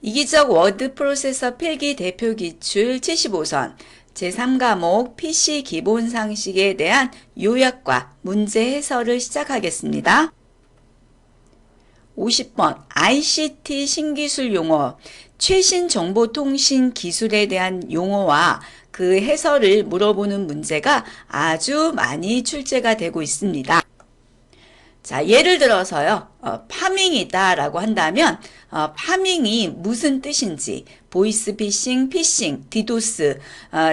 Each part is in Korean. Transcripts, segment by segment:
이기적 워드 프로세서 필기 대표 기출 75선 제3과목 PC 기본 상식에 대한 요약과 문제 해설을 시작하겠습니다. 50번 ICT 신기술 용어, 최신 정보통신 기술에 대한 용어와 그 해설을 물어보는 문제가 아주 많이 출제가 되고 있습니다. 자, 예를 들어서요, 파밍이다 라고 한다면, 파밍이 무슨 뜻인지, 보이스피싱, 피싱, 디도스,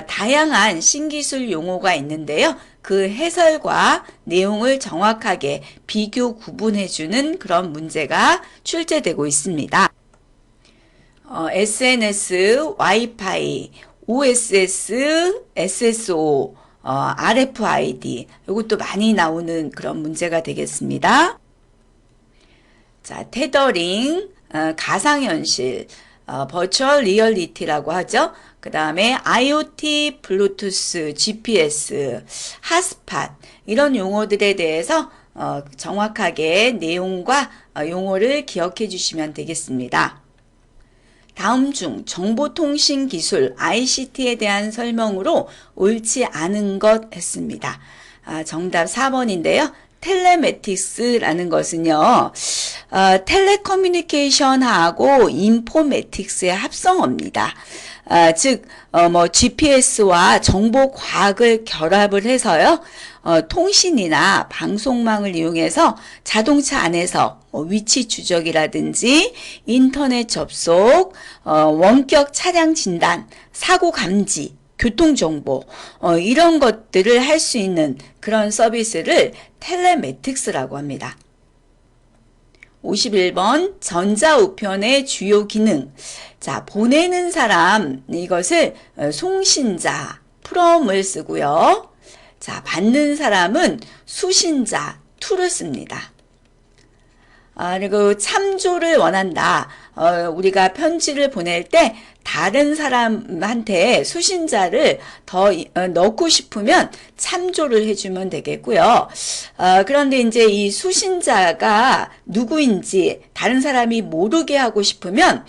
다양한 신기술 용어가 있는데요. 그 해설과 내용을 정확하게 비교 구분해주는 그런 문제가 출제되고 있습니다. SNS, 와이파이, OSS, SSO, RFID, 이것도 많이 나오는 그런 문제가 되겠습니다. 자, 테더링, 가상현실, 버추얼 리얼리티라고 하죠. 그 다음에 IoT, 블루투스, GPS, 핫스팟, 이런 용어들에 대해서 정확하게 내용과 용어를 기억해 주시면 되겠습니다. 다음 중 정보통신기술 ICT에 대한 설명으로 옳지 않은 것 했습니다. 정답 4번인데요. 텔레매틱스라는 것은요, 텔레커뮤니케이션하고 인포매틱스의 합성어입니다. 즉, GPS와 정보과학을 결합을 해서요, 통신이나 방송망을 이용해서 자동차 안에서 위치 추적이라든지 인터넷 접속, 원격 차량 진단, 사고 감지, 교통정보, 이런 것들을 할 수 있는 그런 서비스를 텔레매틱스라고 합니다. 51번 전자우편의 주요 기능. 자, 보내는 사람, 이것을 송신자, from을 쓰고요. 자, 받는 사람은 수신자, to를 씁니다. 그리고 참조를 원한다. 우리가 편지를 보낼 때 다른 사람한테 수신자를 더 넣고 싶으면 참조를 해주면 되겠고요. 그런데 이제 이 수신자가 누구인지 다른 사람이 모르게 하고 싶으면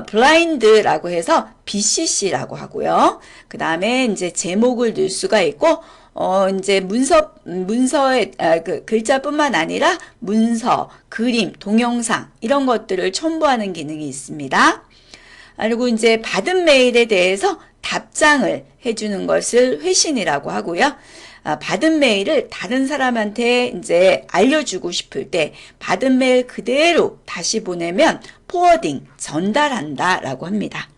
블라인드라고 해서 BCC라고 하고요. 그 다음에 이제 제목을 넣을 수가 있고 이제 문서의 그 글자뿐만 아니라 문서, 그림, 동영상 이런 것들을 첨부하는 기능이 있습니다. 그리고 이제 받은 메일에 대해서 답장을 해주는 것을 회신이라고 하고요. 받은 메일을 다른 사람한테 이제 알려주고 싶을 때 받은 메일 그대로 다시 보내면 포워딩, 전달한다 라고 합니다.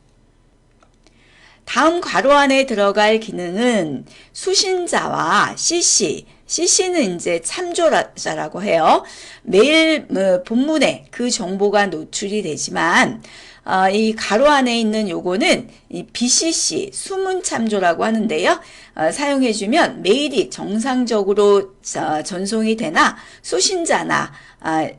다음 괄호 안에 들어갈 기능은 수신자와 CC는 이제 참조자라고 해요. 메일 본문에 그 정보가 노출이 되지만 이 괄호 안에 있는 요거는 이 BCC 수문 참조라고 하는데요. 사용해주면 메일이 정상적으로 전송이 되나 수신자나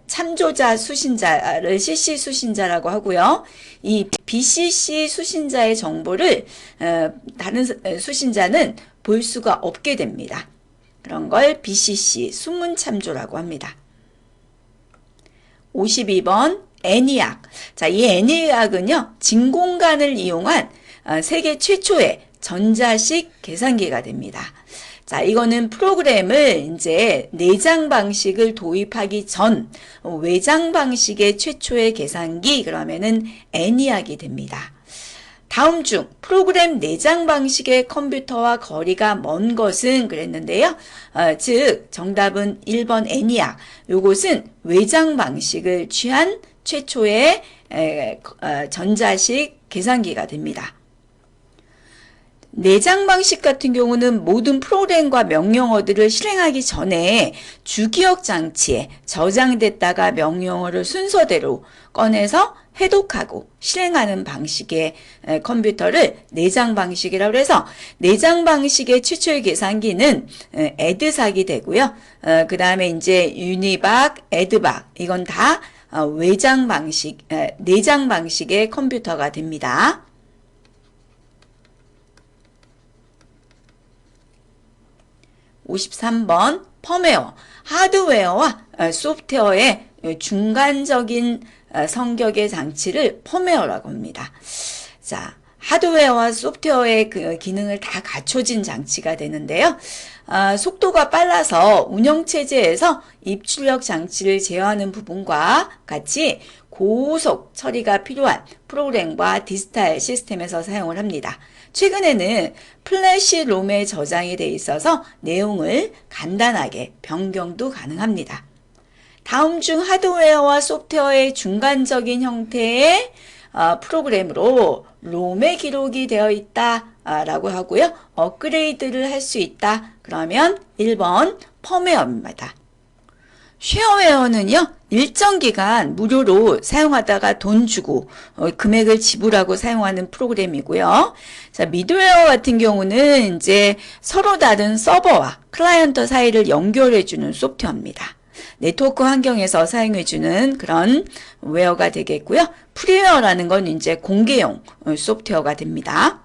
참조자 수신자를 CC 수신자라고 하고요. 이 BCC 수신자의 정보를 다른 수신자는 볼 수가 없게 됩니다. 그런 걸 BCC 수문 참조라고 합니다. 52번 애니악. 자, 이 애니악은요, 진공관을 이용한 세계 최초의 전자식 계산기가 됩니다. 자, 이거는 프로그램을 이제 내장 방식을 도입하기 전 외장 방식의 최초의 계산기, 그러면은 애니악이 됩니다. 다음 중 프로그램 내장 방식의 컴퓨터와 거리가 먼 것은 그랬는데요. 즉 정답은 1번 애니악. 요것은 외장 방식을 취한 최초의 전자식 계산기가 됩니다. 내장 방식 같은 경우는 모든 프로그램과 명령어들을 실행하기 전에 주기억 장치에 저장됐다가 명령어를 순서대로 꺼내서 해독하고 실행하는 방식의 컴퓨터를 내장 방식이라고 해서 내장 방식의 최초의 계산기는 에드삭이 되고요. 그 다음에 이제 유니박, 에드박 이건 다 외장 방식, 내장 방식의 컴퓨터가 됩니다. 53번 펌웨어, 하드웨어와 소프트웨어의 중간적인 성격의 장치를 펌웨어라고 합니다. 자, 하드웨어와 소프트웨어의 그 기능을 다 갖춰진 장치가 되는데요. 속도가 빨라서 운영체제에서 입출력 장치를 제어하는 부분과 같이 고속 처리가 필요한 프로그램과 디지털 시스템에서 사용을 합니다. 최근에는 플래시 롬에 저장이 돼 있어서 내용을 간단하게 변경도 가능합니다. 다음 중 하드웨어와 소프트웨어의 중간적인 형태의 프로그램으로 롬에 기록이 되어 있다 라고 하고요. 업그레이드를 할 수 있다. 그러면 1번 펌웨어입니다. 쉐어웨어는요, 일정 기간 무료로 사용하다가 돈 주고 금액을 지불하고 사용하는 프로그램이고요. 자, 미드웨어 같은 경우는 이제 서로 다른 서버와 클라이언트 사이를 연결해주는 소프트웨어입니다. 네트워크 환경에서 사용해주는 그런 웨어가 되겠고요. 프리웨어라는 건 이제 공개용 소프트웨어가 됩니다.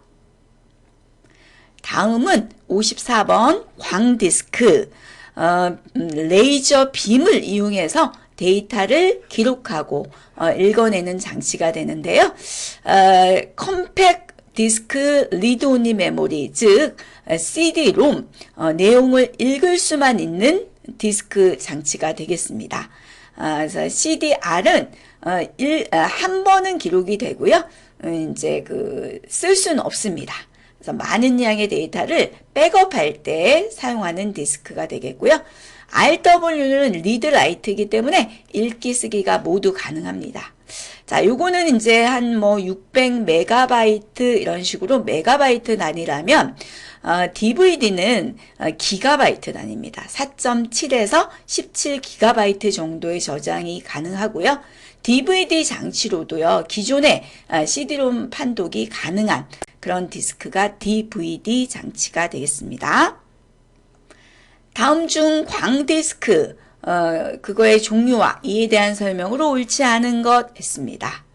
다음은 54번 광디스크. 레이저 빔을 이용해서 데이터를 기록하고 읽어내는 장치가 되는데요. 컴팩 디스크 리드 온리 메모리, 즉 CD-롬 내용을 읽을 수만 있는 디스크 장치가 되겠습니다. 그래서 CDR은 한 번은 기록이 되고요. 이제 쓸 수는 없습니다. 그래서 많은 양의 데이터를 백업할 때 사용하는 디스크가 되겠고요. RW는 리드 라이트이기 때문에 읽기 쓰기가 모두 가능합니다. 자, 요거는 이제 한 600메가바이트 이런 식으로 메가바이트 단위라면 DVD는 기가바이트 단위입니다. 4.7에서 17기가바이트 정도의 저장이 가능하고요. DVD 장치로도요, 기존의 CD-롬 판독이 가능한 그런 디스크가 DVD 장치가 되겠습니다. 다음 중 광디스크, 그거의 종류와 이에 대한 설명으로 옳지 않은 것 했습니다.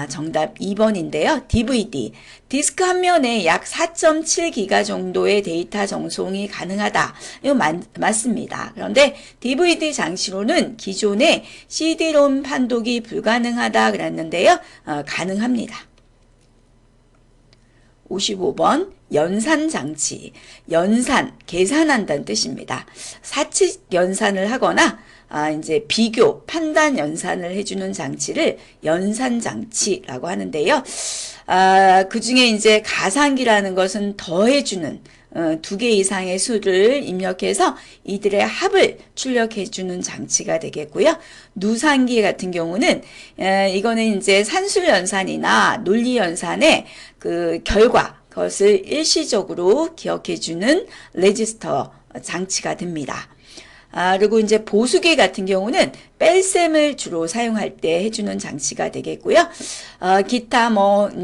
정답 2번인데요. DVD. 디스크 한 면에 약 4.7기가 정도의 데이터 전송이 가능하다. 이거 맞습니다. 그런데 DVD 장치로는 기존의 CD-롬 판독이 불가능하다 그랬는데요. 가능합니다. 55번 연산장치. 연산, 계산한다는 뜻입니다. 사칙 연산을 하거나 이제 비교, 판단 연산을 해주는 장치를 연산장치라고 하는데요. 그 중에 이제 가상기라는 것은 더해주는 두 개 이상의 수를 입력해서 이들의 합을 출력해주는 장치가 되겠고요. 누산기 같은 경우는 이거는 이제 산술 연산이나 논리 연산의 그 결과, 그것을 일시적으로 기억해주는 레지스터 장치가 됩니다. 그리고 이제 보수기 같은 경우는 뺄셈을 주로 사용할 때 해주는 장치가 되겠고요. 기타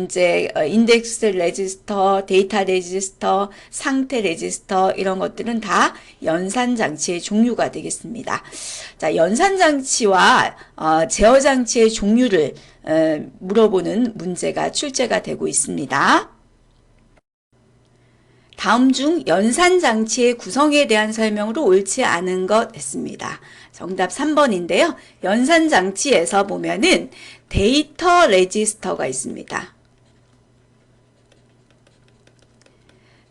이제 인덱스 레지스터, 데이터 레지스터, 상태 레지스터 이런 것들은 다 연산 장치의 종류가 되겠습니다. 자, 연산 장치와 제어 장치의 종류를 물어보는 문제가 출제가 되고 있습니다. 다음 중 연산장치의 구성에 대한 설명으로 옳지 않은 것 했습니다. 정답 3번인데요. 연산장치에서 보면은 데이터 레지스터가 있습니다.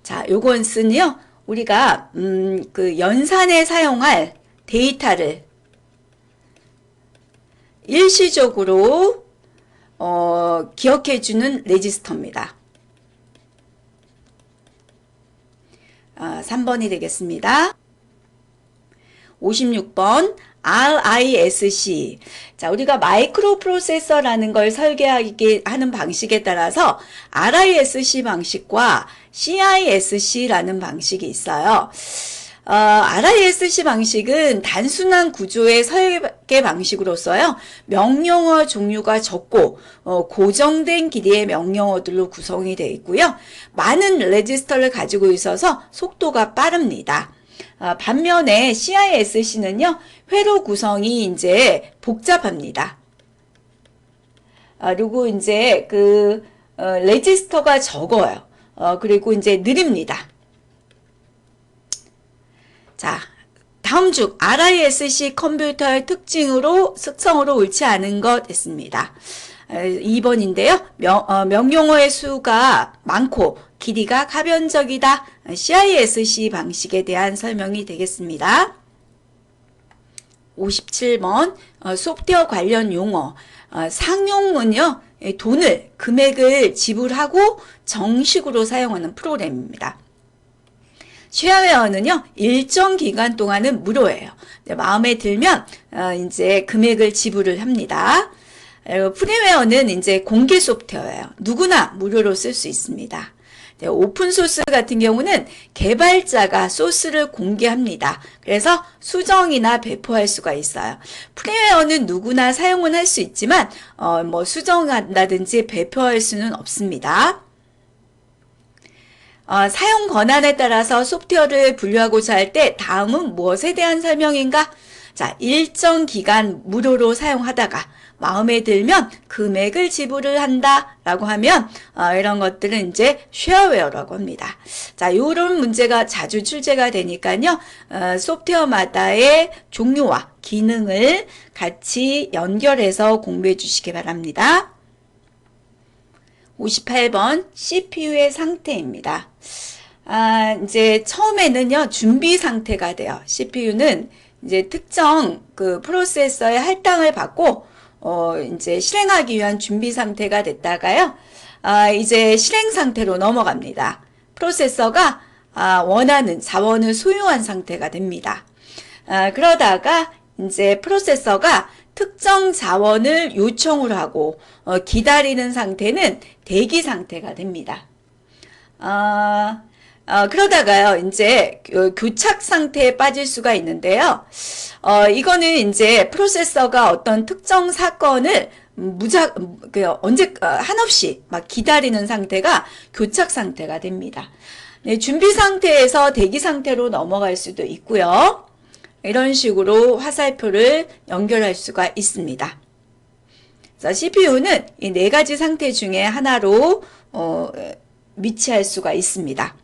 자, 요것은요, 우리가, 그 연산에 사용할 데이터를 일시적으로, 기억해주는 레지스터입니다. 3번이 되겠습니다. 56번 RISC. 자, 우리가 마이크로 프로세서라는 걸 설계하게 하는 방식에 따라서 RISC 방식과 CISC라는 방식이 있어요. RISC 방식은 단순한 구조의 설계 방식으로서요, 명령어 종류가 적고, 고정된 길이의 명령어들로 구성이 되어 있고요, 많은 레지스터를 가지고 있어서 속도가 빠릅니다. 반면에 CISC는요, 회로 구성이 이제 복잡합니다. 그리고 이제 레지스터가 적어요. 그리고 이제 느립니다. 자, 다음 중 RISC 컴퓨터의 특성으로 옳지 않은 것 있습니다. 2번인데요. 명용어의 수가 많고 길이가 가변적이다. CISC 방식에 대한 설명이 되겠습니다. 57번 소프트웨어 관련 용어. 상용은요. 금액을 지불하고 정식으로 사용하는 프로그램입니다. 쉐어웨어는요, 일정 기간 동안은 무료예요. 마음에 들면, 이제 금액을 지불을 합니다. 프리웨어는 이제 공개 소프트웨어예요. 누구나 무료로 쓸 수 있습니다. 오픈소스 같은 경우는 개발자가 소스를 공개합니다. 그래서 수정이나 배포할 수가 있어요. 프리웨어는 누구나 사용은 할 수 있지만, 수정한다든지 배포할 수는 없습니다. 사용 권한에 따라서 소프트웨어를 분류하고자 할 때 다음은 무엇에 대한 설명인가? 자, 일정 기간 무료로 사용하다가 마음에 들면 금액을 지불을 한다 라고 하면 이런 것들은 이제 쉐어웨어라고 합니다. 자, 이런 문제가 자주 출제가 되니까요. 소프트웨어마다의 종류와 기능을 같이 연결해서 공부해 주시기 바랍니다. 58번 CPU의 상태입니다. 이제 처음에는요, 준비 상태가 돼요. CPU는 이제 특정 프로세서의 할당을 받고, 이제 실행하기 위한 준비 상태가 됐다가요, 이제 실행 상태로 넘어갑니다. 프로세서가, 원하는 자원을 소유한 상태가 됩니다. 그러다가 이제 프로세서가 특정 자원을 요청을 하고 기다리는 상태는 대기 상태가 됩니다. 그러다가요, 이제 교착 상태에 빠질 수가 있는데요. 이거는 이제 프로세서가 어떤 특정 사건을 한없이 막 기다리는 상태가 교착 상태가 됩니다. 네, 준비 상태에서 대기 상태로 넘어갈 수도 있고요. 이런 식으로 화살표를 연결할 수가 있습니다. 그래서 CPU는 이 네 가지 상태 중에 하나로 위치할 수가 있습니다.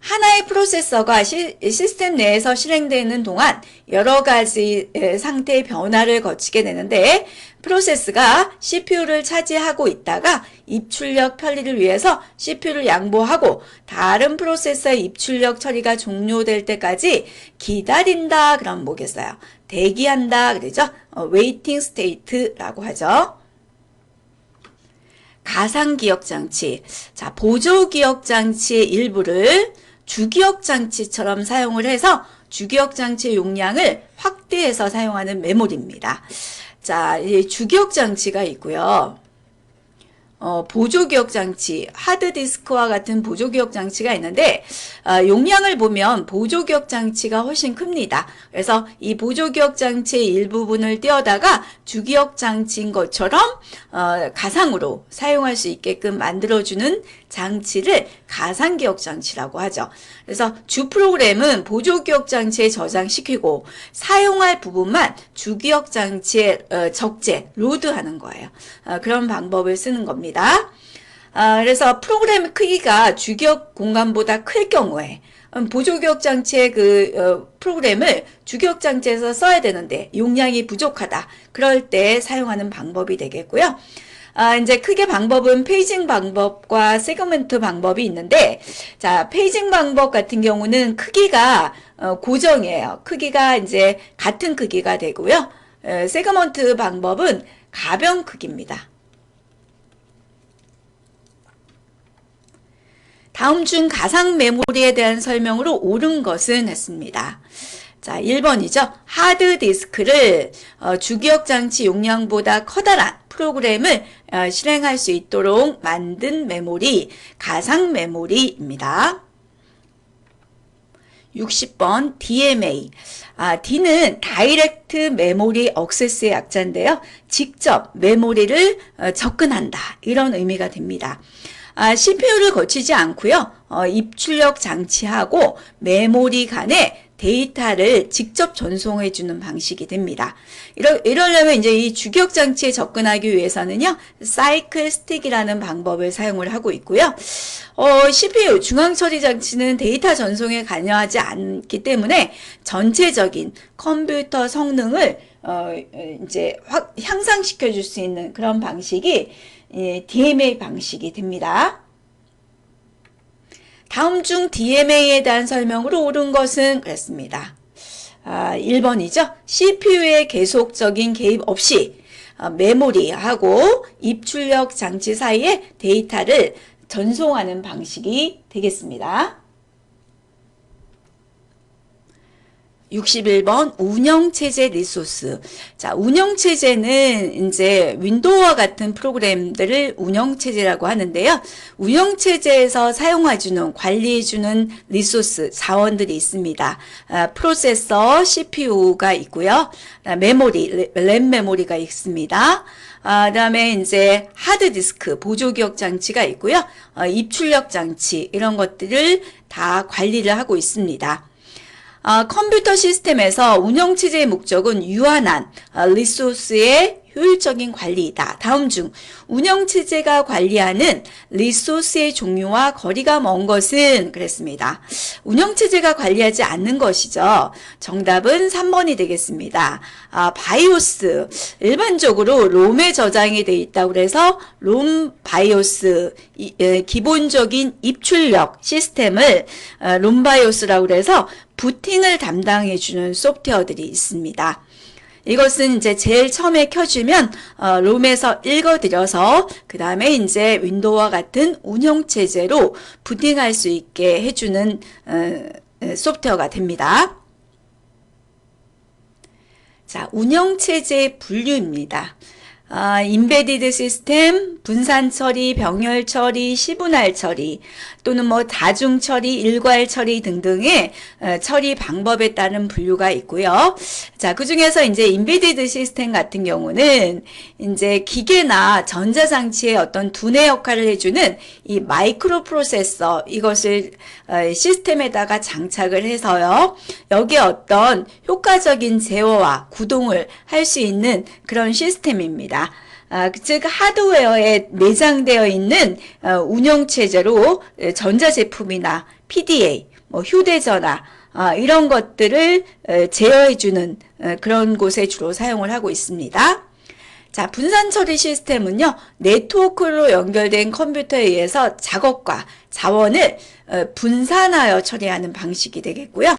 하나의 프로세서가 시스템 내에서 실행되는 동안 여러 가지 상태의 변화를 거치게 되는데, 프로세스가 CPU를 차지하고 있다가 입출력 처리를 위해서 CPU를 양보하고 다른 프로세서의 입출력 처리가 종료될 때까지 기다린다 그러면 뭐겠어요? 대기한다 그러죠? waiting state라고 하죠. 가상기억장치. 자, 보조기억장치의 일부를 주기억장치처럼 사용을 해서 주기억장치의 용량을 확대해서 사용하는 메모리입니다. 자, 주기억장치가 있고요. 보조기억장치, 하드디스크와 같은 보조기억장치가 있는데, 용량을 보면 보조기억장치가 훨씬 큽니다. 그래서 이 보조기억장치의 일부분을 떼어다가 주기억장치인 것처럼 가상으로 사용할 수 있게끔 만들어주는 장치를 가상기억장치라고 하죠. 그래서 주 프로그램은 보조기억장치에 저장시키고 사용할 부분만 주기억장치에 적재, 로드하는 거예요. 그런 방법을 쓰는 겁니다. 그래서 프로그램 크기가 주기억 공간보다 클 경우에 보조기억장치의 프로그램을 주기억장치에서 써야 되는데 용량이 부족하다. 그럴 때 사용하는 방법이 되겠고요. 이제 크게 방법은 페이징 방법과 세그먼트 방법이 있는데, 자, 페이징 방법 같은 경우는 크기가 고정이에요. 크기가 이제 같은 크기가 되고요. 세그먼트 방법은 가변 크기입니다. 다음 중 가상 메모리에 대한 설명으로 옳은 것은 했습니다. 자, 1번이죠. 하드디스크를 주기억장치 용량보다 커다란 프로그램을 실행할 수 있도록 만든 메모리, 가상 메모리입니다. 60번 DMA. D는 다이렉트 메모리 액세스의 약자인데요. 직접 메모리를 접근한다. 이런 의미가 됩니다. CPU를 거치지 않고요. 입출력 장치하고 메모리 간에 데이터를 직접 전송해 주는 방식이 됩니다. 이러려면 이제 이 주기억 장치에 접근하기 위해서는요, 사이클 스틱이라는 방법을 사용을 하고 있고요. CPU 중앙 처리 장치는 데이터 전송에 관여하지 않기 때문에 전체적인 컴퓨터 성능을 이제 향상시켜 줄 수 있는 그런 방식이 DMA 방식이 됩니다. 다음 중 DMA에 대한 설명으로 옳은 것은 그렇습니다. 1번이죠. CPU의 계속적인 개입 없이 메모리하고 입출력 장치 사이에 데이터를 전송하는 방식이 되겠습니다. 61번 운영체제 리소스. 자, 운영체제는 이제 윈도우와 같은 프로그램들을 운영체제라고 하는데요. 운영체제에서 사용해주는, 관리해주는 리소스, 자원들이 있습니다. 프로세서, CPU가 있고요. 메모리, 램 메모리가 있습니다. 그다음에 이제 하드디스크, 보조기억 장치가 있고요. 입출력 장치, 이런 것들을 다 관리를 하고 있습니다. 컴퓨터 시스템에서 운영체제의 목적은 유한한 리소스의 효율적인 관리이다. 다음 중 운영체제가 관리하는 리소스의 종류와 거리가 먼 것은 그랬습니다. 운영체제가 관리하지 않는 것이죠. 정답은 3번이 되겠습니다. 바이오스. 일반적으로 롬에 저장이 되어 있다고 해서 롬 바이오스, 기본적인 입출력 시스템을 롬 바이오스라고 해서 부팅을 담당해주는 소프트웨어들이 있습니다. 이것은 이제 제일 처음에 켜주면 롬에서 읽어들여서 그 다음에 이제 윈도우와 같은 운영체제로 부팅할 수 있게 해주는 소프트웨어가 됩니다. 자, 운영체제의 분류입니다. 임베디드 시스템, 분산 처리, 병렬 처리, 시분할 처리 또는 뭐 다중 처리, 일괄 처리 등등의 처리 방법에 따른 분류가 있고요. 자, 그 중에서 이제 임베디드 시스템 같은 경우는 이제 기계나 전자장치의 어떤 두뇌 역할을 해주는 이 마이크로 프로세서 이것을 시스템에다가 장착을 해서요. 여기에 어떤 효과적인 제어와 구동을 할 수 있는 그런 시스템입니다. 즉 하드웨어에 내장되어 있는 운영체제로 전자제품이나 PDA, 뭐 휴대전화 이런 것들을 제어해주는 그런 곳에 주로 사용을 하고 있습니다. 자, 분산 처리 시스템은요, 네트워크로 연결된 컴퓨터에 의해서 작업과 자원을 분산하여 처리하는 방식이 되겠고요.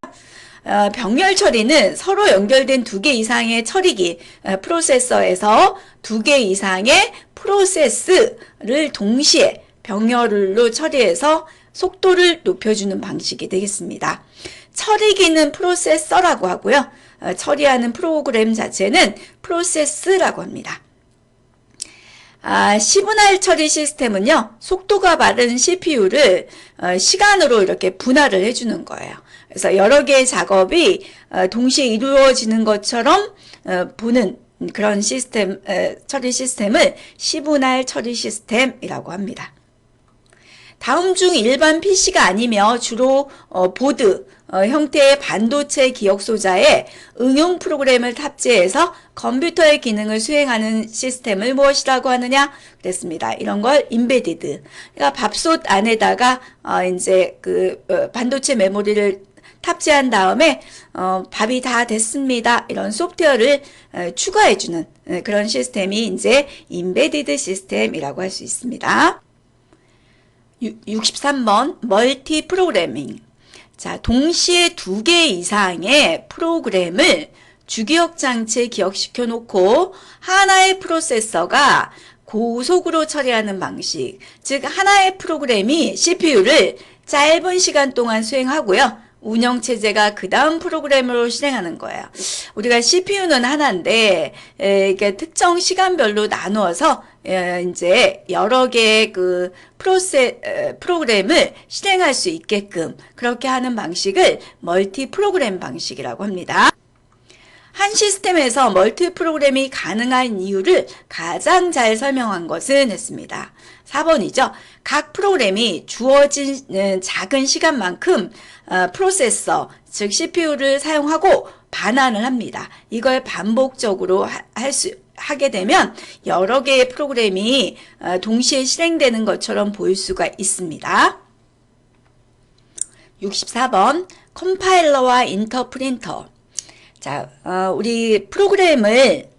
병렬 처리는 서로 연결된 2개 이상의 처리기, 프로세서에서 2개 이상의 프로세스를 동시에 병렬로 처리해서 속도를 높여주는 방식이 되겠습니다. 처리기는 프로세서라고 하고요. 처리하는 프로그램 자체는 프로세스라고 합니다. 시분할 처리 시스템은요, 속도가 빠른 CPU를 시간으로 이렇게 분할을 해주는 거예요. 그래서 여러 개의 작업이 동시에 이루어지는 것처럼 보는 그런 시스템, 처리 시스템을 시분할 처리 시스템이라고 합니다. 다음 중 일반 PC가 아니며 주로 보드 형태의 반도체 기억 소자에 응용 프로그램을 탑재해서 컴퓨터의 기능을 수행하는 시스템을 무엇이라고 하느냐 그랬습니다. 이런 걸 임베디드. 그러니까 밥솥 안에다가 이제 그 반도체 메모리를 탑재한 다음에 밥이 다 됐습니다. 이런 소프트웨어를 추가해주는 그런 시스템이 이제 임베디드 시스템이라고 할 수 있습니다. 63번 멀티 프로그래밍. 자, 동시에 2개 이상의 프로그램을 주기억 장치에 기억시켜 놓고 하나의 프로세서가 고속으로 처리하는 방식. 즉 하나의 프로그램이 CPU를 짧은 시간 동안 수행하고요. 운영체제가 그 다음 프로그램으로 실행하는 거예요. 우리가 CPU는 하나인데, 이게 특정 시간별로 나누어서, 이제 여러 개의 그 프로그램을 실행할 수 있게끔 그렇게 하는 방식을 멀티 프로그램 방식이라고 합니다. 한 시스템에서 멀티 프로그램이 가능한 이유를 가장 잘 설명한 것은 했습니다. 4번이죠. 각 프로그램이 주어진 작은 시간만큼 프로세서, 즉 CPU를 사용하고 반환을 합니다. 이걸 반복적으로 하게 되면 여러 개의 프로그램이 동시에 실행되는 것처럼 보일 수가 있습니다. 64번 컴파일러와 인터프린터. 자, 우리 프로그램을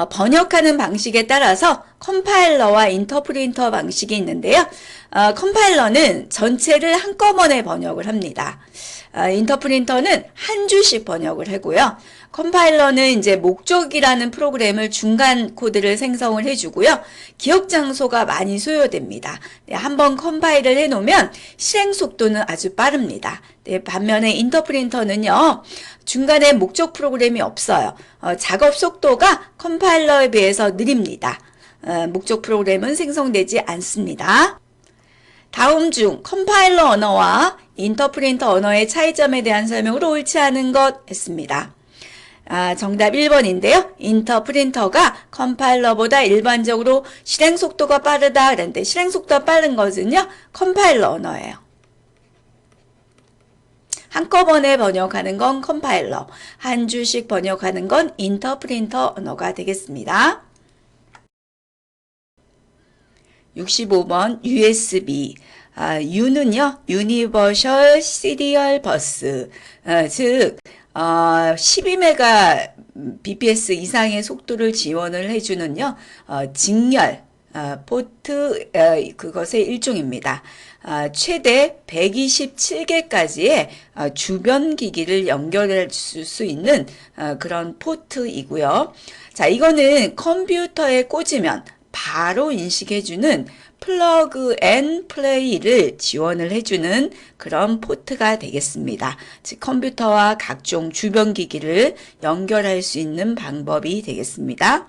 번역하는 방식에 따라서 컴파일러와 인터프린터 방식이 있는데요. 컴파일러는 전체를 한꺼번에 번역을 합니다. 인터프린터는 한 줄씩 번역을 하고요. 컴파일러는 이제 목적이라는 프로그램을 중간 코드를 생성을 해주고요. 기억 장소가 많이 소요됩니다. 네, 한번 컴파일을 해놓으면 실행 속도는 아주 빠릅니다. 네, 반면에 인터프린터는요. 중간에 목적 프로그램이 없어요. 작업 속도가 컴파일러에 비해서 느립니다. 목적 프로그램은 생성되지 않습니다. 다음 중 컴파일러 언어와 인터프린터 언어의 차이점에 대한 설명으로 옳지 않은 것 했습니다. 정답 1번인데요. 인터프린터가 컴파일러보다 일반적으로 실행 속도가 빠르다. 그런데 실행 속도가 빠른 것은요. 컴파일러 언어예요. 한꺼번에 번역하는 건 컴파일러, 한 줄씩 번역하는 건 인터프린터 언어가 되겠습니다. 65번 USB. U는요, Universal Serial Bus. 즉, 12Mbps 이상의 속도를 지원을 해주는요, 직렬, 포트, 그것의 일종입니다. 최대 127개까지의 주변 기기를 연결할 수 있는 그런 포트이고요. 자, 이거는 컴퓨터에 꽂으면 바로 인식해주는 플러그 앤 플레이를 지원을 해주는 그런 포트가 되겠습니다. 즉 컴퓨터와 각종 주변 기기를 연결할 수 있는 방법이 되겠습니다.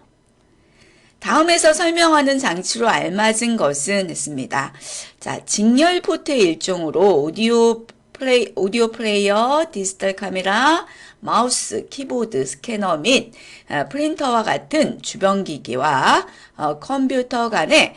다음에서 설명하는 장치로 알맞은 것은 했습니다. 자, 직렬 포트의 일종으로 오디오 플레이어, 디지털 카메라, 마우스, 키보드, 스캐너 및 프린터와 같은 주변 기기와 컴퓨터 간의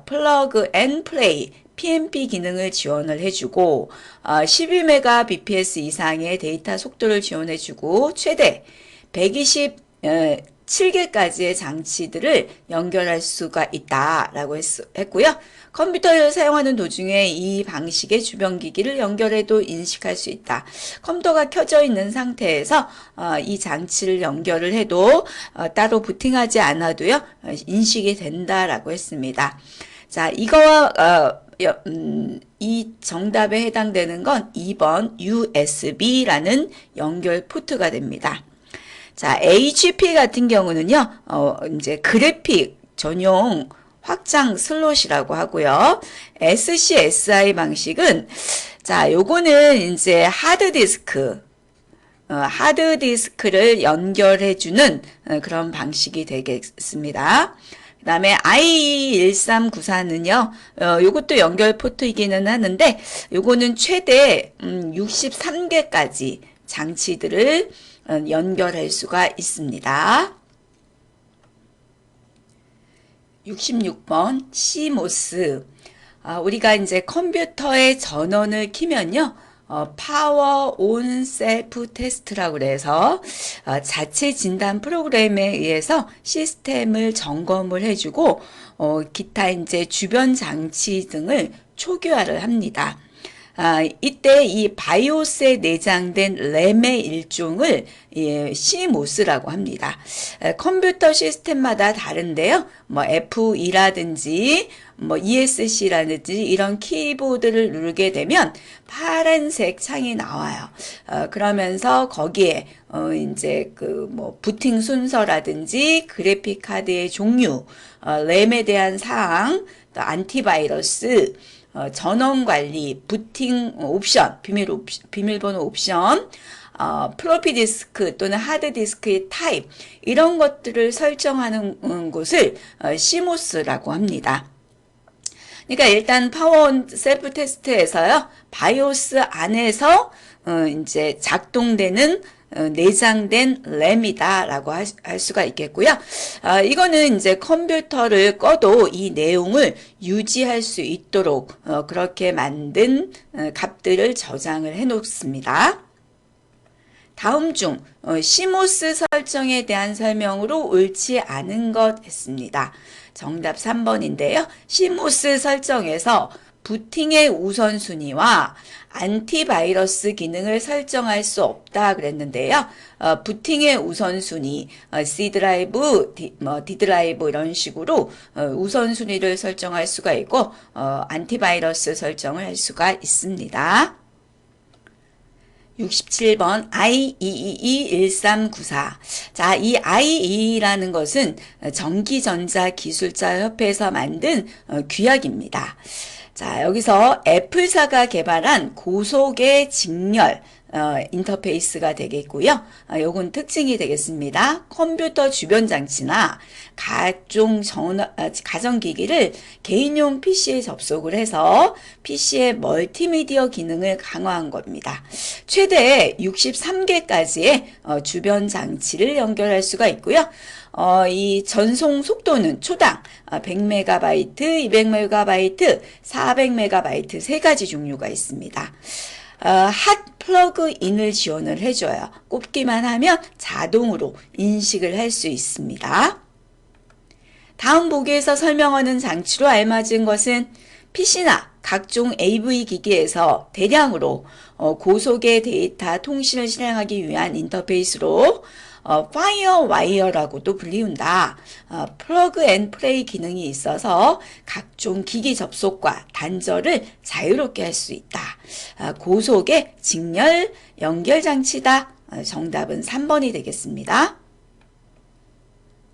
플러그 앤 플레이, PNP 기능을 지원을 해주고 12Mbps 이상의 데이터 속도를 지원해주고 최대 127개까지의 장치들을 연결할 수가 있다라고 했고요. 컴퓨터를 사용하는 도중에 이 방식의 주변 기기를 연결해도 인식할 수 있다. 컴퓨터가 켜져 있는 상태에서 이 장치를 연결을 해도 따로 부팅하지 않아도요. 인식이 된다라고 했습니다. 자, 이거와 이 정답에 해당되는 건 2번 USB라는 연결 포트가 됩니다. 자, HP 같은 경우는요, 이제 그래픽 전용 확장 슬롯이라고 하고요. SCSI 방식은, 자, 요거는 이제 하드디스크를 연결해주는 그런 방식이 되겠습니다. 그 다음에 i1394는요, 요것도 연결 포트이기는 하는데, 요거는 최대 63개까지 장치들을 연결할 수가 있습니다. 66번 CMOS. 우리가 이제 컴퓨터의 전원을 켜면요. 파워 온 셀프 테스트라고 그래서 자체 진단 프로그램에 의해서 시스템을 점검을 해주고 기타 이제 주변 장치 등을 초기화를 합니다. 이때 이 바이오스에 내장된 램의 일종을 CMOS라고 합니다. 컴퓨터 시스템마다 다른데요. 뭐 F2라든지 뭐 ESC라든지 이런 키보드를 누르게 되면 파란색 창이 나와요. 그러면서 거기에 이제 그 뭐 부팅 순서라든지 그래픽 카드의 종류, 램에 대한 사항, 또 안티바이러스, 전원 관리, 부팅 옵션, 비밀번호 옵션, 플로피 디스크 또는 하드 디스크의 타입, 이런 것들을 설정하는 곳을 CMOS라고 합니다. 그러니까 일단 파워온 셀프 테스트에서요, 바이오스 안에서 이제 작동되는 내장된 램이다라고 할 수가 있겠고요. 이거는 이제 컴퓨터를 꺼도 이 내용을 유지할 수 있도록 그렇게 만든 값들을 저장을 해 놓습니다. 다음 중 시모스 설정에 대한 설명으로 옳지 않은 것 했습니다. 정답 3번인데요. 시모스 설정에서 부팅의 우선순위와 안티바이러스 기능을 설정할 수 없다 그랬는데요. 부팅의 우선순위, C 드라이브, D 드라이브 이런 식으로 우선순위를 설정할 수가 있고 안티바이러스 설정을 할 수가 있습니다. 67번 IEEE1394. 자, 이 IEEE라는 것은 전기전자기술자협회에서 만든 규약입니다. 자, 여기서 애플사가 개발한 고속의 직렬 인터페이스가 되겠고요. 요건 특징이 되겠습니다. 컴퓨터 주변 장치나 각종 가전기기를 개인용 PC에 접속을 해서 PC의 멀티미디어 기능을 강화한 겁니다. 최대 63개까지의 주변 장치를 연결할 수가 있고요. 이 전송 속도는 초당 100MB, 200MB, 400MB 세 가지 종류가 있습니다. 핫 플러그인을 지원을 해줘요. 꼽기만 하면 자동으로 인식을 할 수 있습니다. 다음 보기에서 설명하는 장치로 알맞은 것은 PC나 각종 AV 기기에서 대량으로 고속의 데이터 통신을 실행하기 위한 인터페이스로 파이어와이어라고도 불리운다. 플러그 앤 플레이 기능이 있어서 각종 기기 접속과 단절을 자유롭게 할 수 있다. 고속의 직렬 연결 장치다. 정답은 3번이 되겠습니다.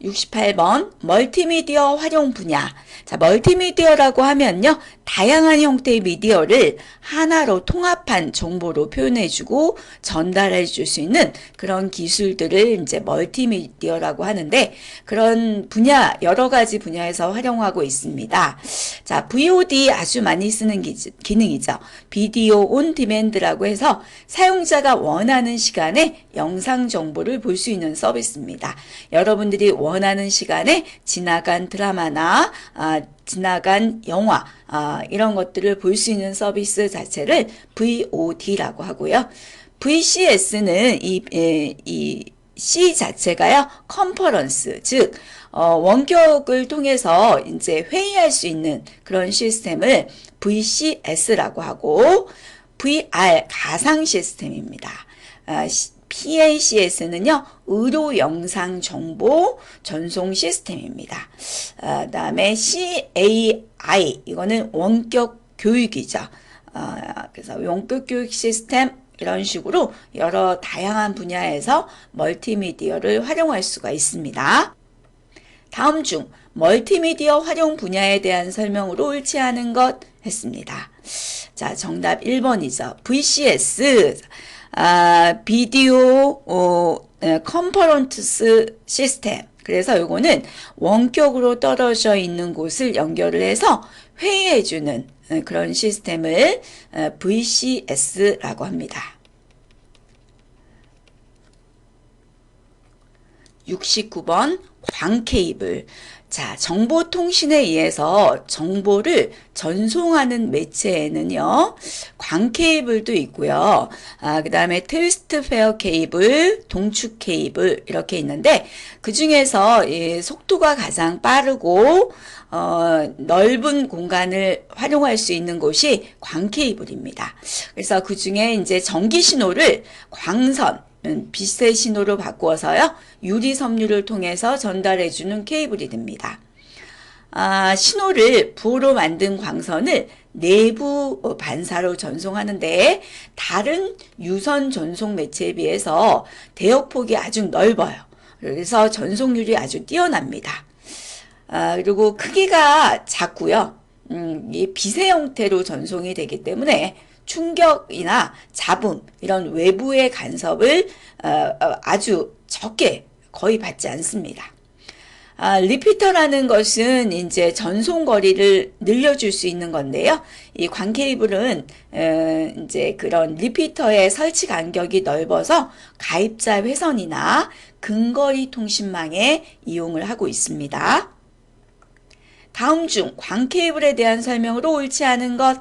68번 멀티미디어 활용 분야. 자, 멀티미디어라고 하면요. 다양한 형태의 미디어를 하나로 통합한 정보로 표현해주고 전달해줄 수 있는 그런 기술들을 이제 멀티미디어라고 하는데 그런 분야, 여러 가지 분야에서 활용하고 있습니다. 자, VOD 아주 많이 쓰는 기능이죠. 비디오 온 디맨드라고 해서 사용자가 원하는 시간에 영상 정보를 볼 수 있는 서비스입니다. 여러분들이 원하는 시간에 지나간 드라마나 지나간 영화 이런 것들을 볼 수 있는 서비스 자체를 VOD라고 하고요. VCS는 이 C 자체가요 컨퍼런스 즉 원격을 통해서 이제 회의할 수 있는 그런 시스템을 VCS라고 하고 VR 가상 시스템입니다. PACS는요, 의료 영상 정보 전송 시스템입니다. 그다음에 CAI, 이거는 원격 교육이죠. 그래서 원격 교육 시스템, 이런 식으로 여러 다양한 분야에서 멀티미디어를 활용할 수가 있습니다. 다음 중 멀티미디어 활용 분야에 대한 설명으로 옳지 않은 것 했습니다. 자, 정답 1번이죠. VCS. 비디오 컨퍼런스 시스템. 그래서 요거는 원격으로 떨어져 있는 곳을 연결을 해서 회의해주는 그런 시스템을 VCS라고 합니다. 69번 광 케이블. 자, 정보통신에 의해서 정보를 전송하는 매체에는요, 광 케이블도 있고요. 그 다음에 트위스트 페어 케이블, 동축 케이블 이렇게 있는데 그 중에서 속도가 가장 빠르고 넓은 공간을 활용할 수 있는 곳이 광 케이블입니다. 그래서 그 중에 이제 전기 신호를 광선 빛의 신호로 바꾸어서요 유리 섬유를 통해서 전달해주는 케이블이 됩니다. 신호를 부호로 만든 광선을 내부 반사로 전송하는데 다른 유선 전송 매체에 비해서 대역폭이 아주 넓어요. 그래서 전송률이 아주 뛰어납니다. 그리고 크기가 작고요. 이 빛의 형태로 전송이 되기 때문에 충격이나 잡음 이런 외부의 간섭을 아주 적게 거의 받지 않습니다. 리피터라는 것은 이제 전송 거리를 늘려줄 수 있는 건데요. 이 광 케이블은 이제 그런 리피터의 설치 간격이 넓어서 가입자 회선이나 근거리 통신망에 이용을 하고 있습니다. 다음 중 광 케이블에 대한 설명으로 옳지 않은 것.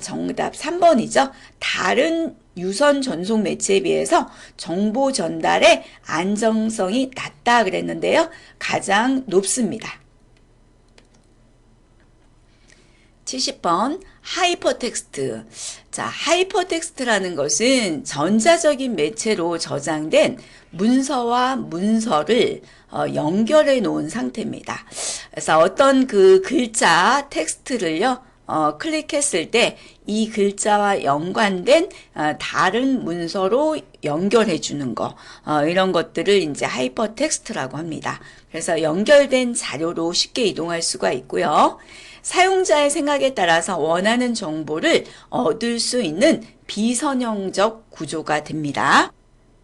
정답 3번이죠. 다른 유선 전송 매체에 비해서 정보 전달의 안정성이 낮다 그랬는데요. 가장 높습니다. 70번 하이퍼텍스트. 자, 하이퍼텍스트라는 것은 전자적인 매체로 저장된 문서와 문서를 연결해 놓은 상태입니다. 그래서 어떤 그 글자 텍스트를요, 클릭했을 때 이 글자와 연관된 다른 문서로 연결해 주는 거, 이런 것들을 이제 하이퍼텍스트라고 합니다. 그래서 연결된 자료로 쉽게 이동할 수가 있고요. 사용자의 생각에 따라서 원하는 정보를 얻을 수 있는 비선형적 구조가 됩니다.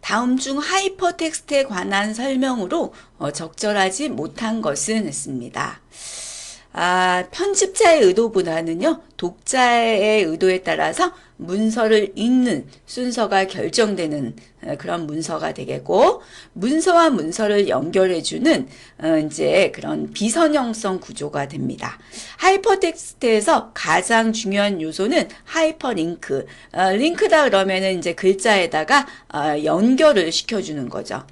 다음 중 하이퍼텍스트에 관한 설명으로 적절하지 못한 것은 있습니다. 편집자의 의도보다는요, 독자의 의도에 따라서 문서를 읽는 순서가 결정되는 그런 문서가 되겠고, 문서와 문서를 연결해주는 이제 그런 비선형성 구조가 됩니다. 하이퍼텍스트에서 가장 중요한 요소는 하이퍼링크. 링크다 그러면은 이제 글자에다가 연결을 시켜주는 거죠.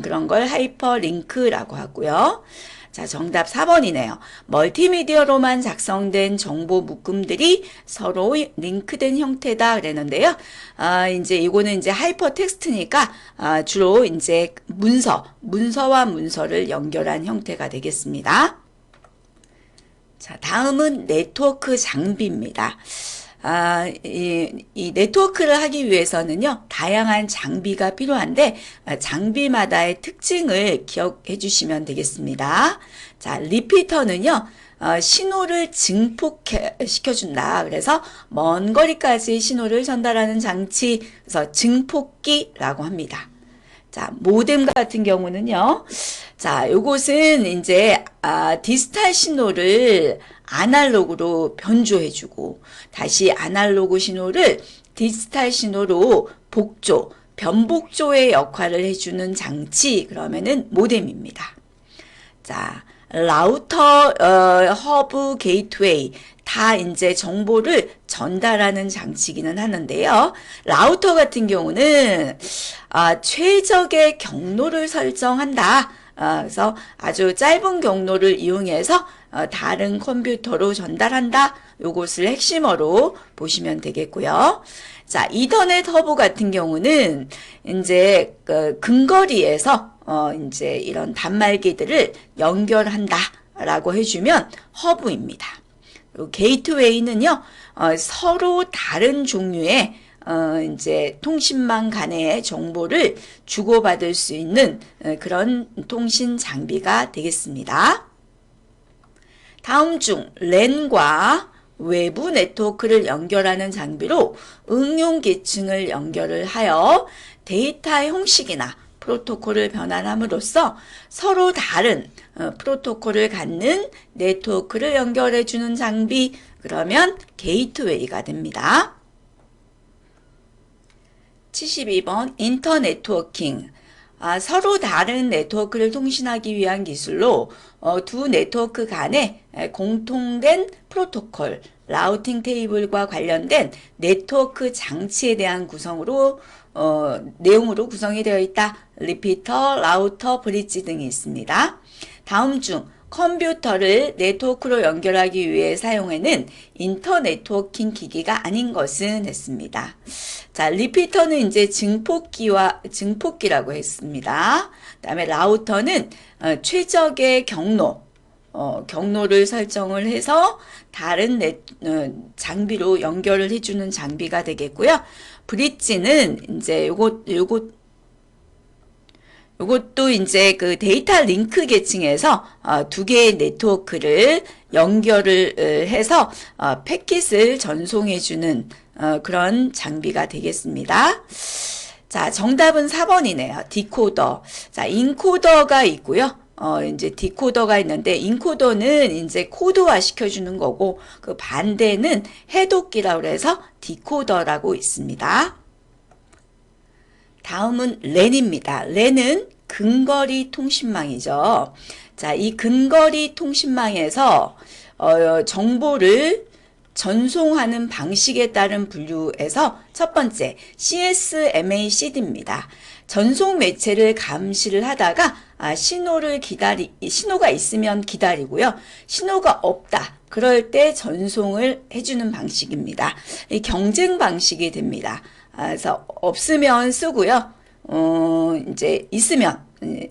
그런 걸 하이퍼링크라고 하고요. 자, 정답 4번이네요. 멀티미디어로만 작성된 정보 묶음들이 서로 링크된 형태다 그랬는데요. 이제 이거는 이제 하이퍼텍스트니까 주로 이제 문서와 문서를 연결한 형태가 되겠습니다. 자, 다음은 네트워크 장비입니다. 이 네트워크를 하기 위해서는요, 다양한 장비가 필요한데, 장비마다의 특징을 기억해 주시면 되겠습니다. 자, 리피터는요, 신호를 증폭시켜준다. 그래서 먼 거리까지 신호를 전달하는 장치, 그래서 증폭기라고 합니다. 자, 모뎀 같은 경우는요, 자, 요것은 이제, 디지털 신호를 아날로그로 변조해주고, 다시 아날로그 신호를 디지털 신호로 변복조의 역할을 해주는 장치, 그러면은 모뎀입니다. 자, 라우터, 허브, 게이트웨이, 다 이제 정보를 전달하는 장치기는 하는데요. 라우터 같은 경우는, 최적의 경로를 설정한다. 그래서 아주 짧은 경로를 이용해서 다른 컴퓨터로 전달한다. 요것을 핵심어로 보시면 되겠고요. 자, 이더넷 허브 같은 경우는 이제 근거리에서 이제 이런 단말기들을 연결한다라고 해주면 허브입니다. 게이트웨이는요, 서로 다른 종류의 이제 통신망 간의 정보를 주고받을 수 있는 그런 통신 장비가 되겠습니다. 다음 중 랜과 외부 네트워크를 연결하는 장비로 응용 계층을 연결을 하여 데이터의 형식이나 프로토콜을 변환함으로써 서로 다른 프로토콜을 갖는 네트워크를 연결해 주는 장비, 그러면 게이트웨이가 됩니다. 72번 인터네트워킹. 서로 다른 네트워크를 통신하기 위한 기술로 두 네트워크 간에 공통된 프로토콜, 라우팅 테이블과 관련된 네트워크 장치에 대한 내용으로 구성이 되어 있다. 리피터, 라우터, 브릿지 등이 있습니다. 다음 중 컴퓨터를 네트워크로 연결하기 위해 사용하는 인터네트워킹 기기가 아닌 것은 했습니다. 자, 리피터는 이제 증폭기라고 했습니다. 그다음에 라우터는 최적의 경로를 설정을 해서 다른 장비로 연결을 해주는 장비가 되겠고요. 브릿지는 이제 요것도 이제 그 데이터 링크 계층에서 두 개의 네트워크를 연결을 해서 패킷을 전송해주는 그런 장비가 되겠습니다. 자, 정답은 4번이네요. 디코더. 자, 인코더가 있고요. 이제 디코더가 있는데, 인코더는 이제 코드화 시켜주는 거고, 그 반대는 해독기라고 해서 디코더라고 있습니다. 다음은 랜입니다. 랜은 근거리 통신망이죠. 자, 이 근거리 통신망에서 정보를 전송하는 방식에 따른 분류에서 첫 번째 CSMACD입니다. 전송 매체를 감시를 하다가 신호가 있으면 기다리고요. 신호가 없다. 그럴 때 전송을 해주는 방식입니다. 이 경쟁 방식이 됩니다. 그래서 없으면 쓰고요. 이제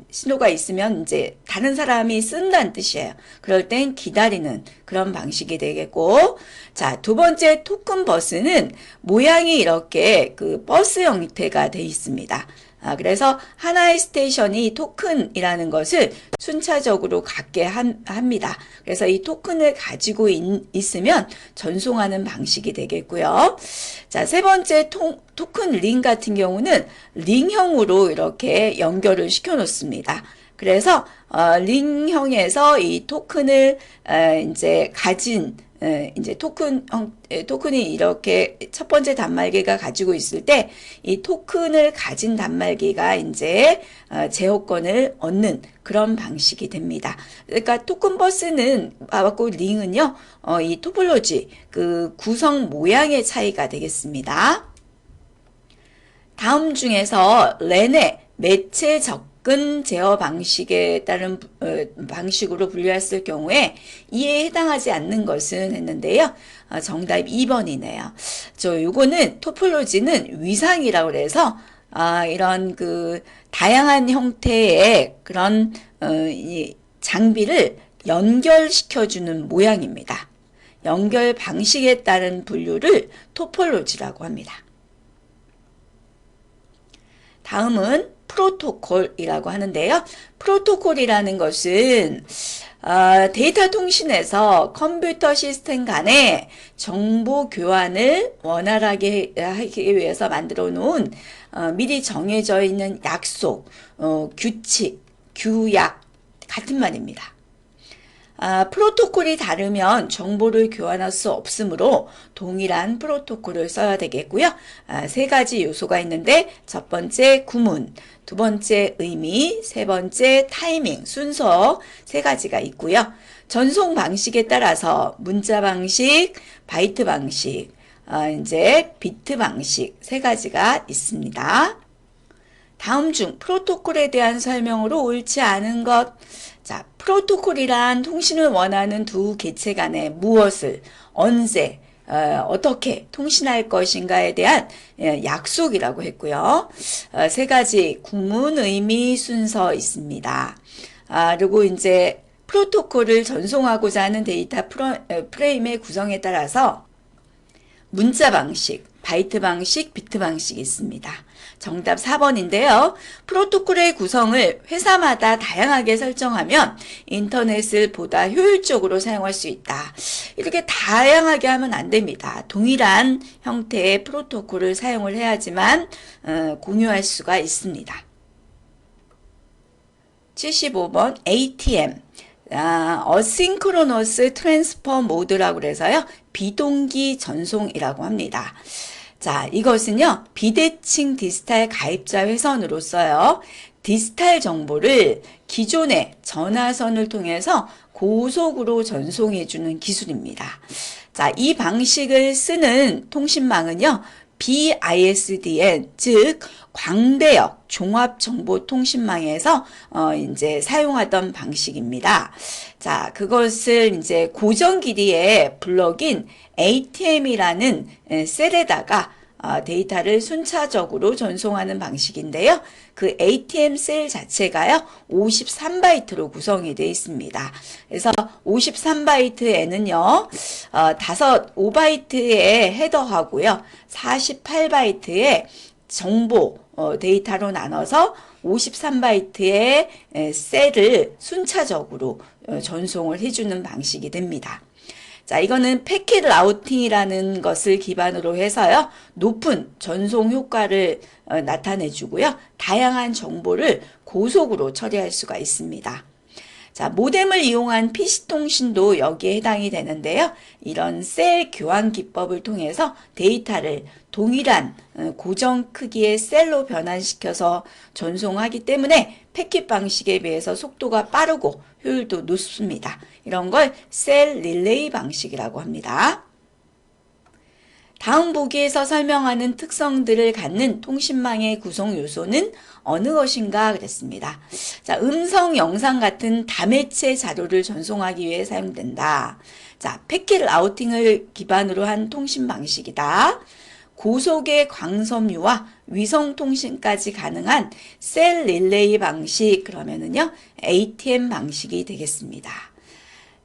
신호가 있으면 이제 다른 사람이 쓴다는 뜻이에요. 그럴 땐 기다리는 그런 방식이 되겠고, 자, 두 번째 토큰 버스는 모양이 이렇게 그 버스 형태가 되어 있습니다. 그래서 하나의 스테이션이 토큰이라는 것을 순차적으로 갖게 합니다. 그래서 이 토큰을 가지고 있으면 전송하는 방식이 되겠고요. 자, 세 번째 토큰 링 같은 경우는 링형으로 이렇게 연결을 시켜 놓습니다. 그래서 링형에서 이 토큰을 이제 가진 이제 토큰이 이렇게 첫 번째 단말기가 가지고 있을 때 이 토큰을 가진 단말기가 이제 제어권을 얻는 그런 방식이 됩니다. 그러니까 토큰 버스는 하고 링은요, 이 토폴로지 그 구성 모양의 차이가 되겠습니다. 다음 중에서 랜의 매체 접근 제어 방식에 따른 방식으로 분류했을 경우에 이에 해당하지 않는 것은 했는데요. 정답 2번이네요. 요거는 토폴로지는 위상이라고 그래서 이런 그 다양한 형태의 그런 이 장비를 연결시켜주는 모양입니다. 연결 방식에 따른 분류를 토폴로지라고 합니다. 다음은 프로토콜이라고 하는데요. 프로토콜이라는 것은 데이터 통신에서 컴퓨터 시스템 간의 정보 교환을 원활하게 하기 위해서 만들어 놓은 미리 정해져 있는 약속, 규칙, 규약 같은 말입니다. 프로토콜이 다르면 정보를 교환할 수 없으므로 동일한 프로토콜을 써야 되겠고요. 세 가지 요소가 있는데 첫 번째 구문, 두 번째 의미, 세 번째 타이밍, 순서 세 가지가 있고요. 전송 방식에 따라서 문자 방식, 바이트 방식, 이제 비트 방식 세 가지가 있습니다. 다음 중 프로토콜에 대한 설명으로 옳지 않은 것. 자, 프로토콜이란 통신을 원하는 두 개체 간에 무엇을, 언제, 어떻게 통신할 것인가에 대한 약속이라고 했고요. 세 가지 구문, 의미, 순서 있습니다. 그리고 이제 프로토콜을 전송하고자 하는 데이터 프레임의 구성에 따라서 문자 방식, 바이트 방식, 비트 방식이 있습니다. 정답 4번인데요. 프로토콜의 구성을 회사마다 다양하게 설정하면 인터넷을 보다 효율적으로 사용할 수 있다. 이렇게 다양하게 하면 안 됩니다. 동일한 형태의 프로토콜을 사용을 해야지만 공유할 수가 있습니다. 75번 ATM. 어싱크로너스 트랜스퍼 모드라고 그래서요. 비동기 전송이라고 합니다. 자, 이것은요, 비대칭 디지털 가입자 회선으로서요, 디지털 정보를 기존의 전화선을 통해서 고속으로 전송해주는 기술입니다. 자, 이 방식을 쓰는 통신망은요, BISDN, 즉, 광대역 종합정보통신망에서 이제 사용하던 방식입니다. 자, 그것을 이제 고정 길이의 블럭인 ATM이라는 셀에다가 데이터를 순차적으로 전송하는 방식인데요. 그 ATM 셀 자체가요, 53바이트로 구성이 되어 있습니다. 그래서 53바이트에는요, 5바이트의 헤더하고요, 48바이트의 정보 데이터로 나눠서 53바이트의 셀을 순차적으로 전송을 해주는 방식이 됩니다. 자, 이거는 패킷 라우팅이라는 것을 기반으로 해서요, 높은 전송 효과를 나타내주고요, 다양한 정보를 고속으로 처리할 수가 있습니다. 자, 모뎀을 이용한 PC통신도 여기에 해당이 되는데요. 이런 셀 교환 기법을 통해서 데이터를 동일한 고정 크기의 셀로 변환시켜서 전송하기 때문에 패킷 방식에 비해서 속도가 빠르고 효율도 높습니다. 이런 걸 셀 릴레이 방식이라고 합니다. 다음 보기에서 설명하는 특성들을 갖는 통신망의 구성 요소는 어느 것인가 그랬습니다. 자, 음성, 영상 같은 다매체 자료를 전송하기 위해 사용된다. 자, 패킷 라우팅을 기반으로 한 통신 방식이다. 고속의 광섬유와 위성 통신까지 가능한 셀 릴레이 방식, 그러면은요, ATM 방식이 되겠습니다.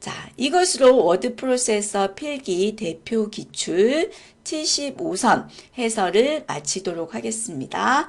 자, 이것으로 워드 프로세서 필기 대표 기출 75선 해설을 마치도록 하겠습니다.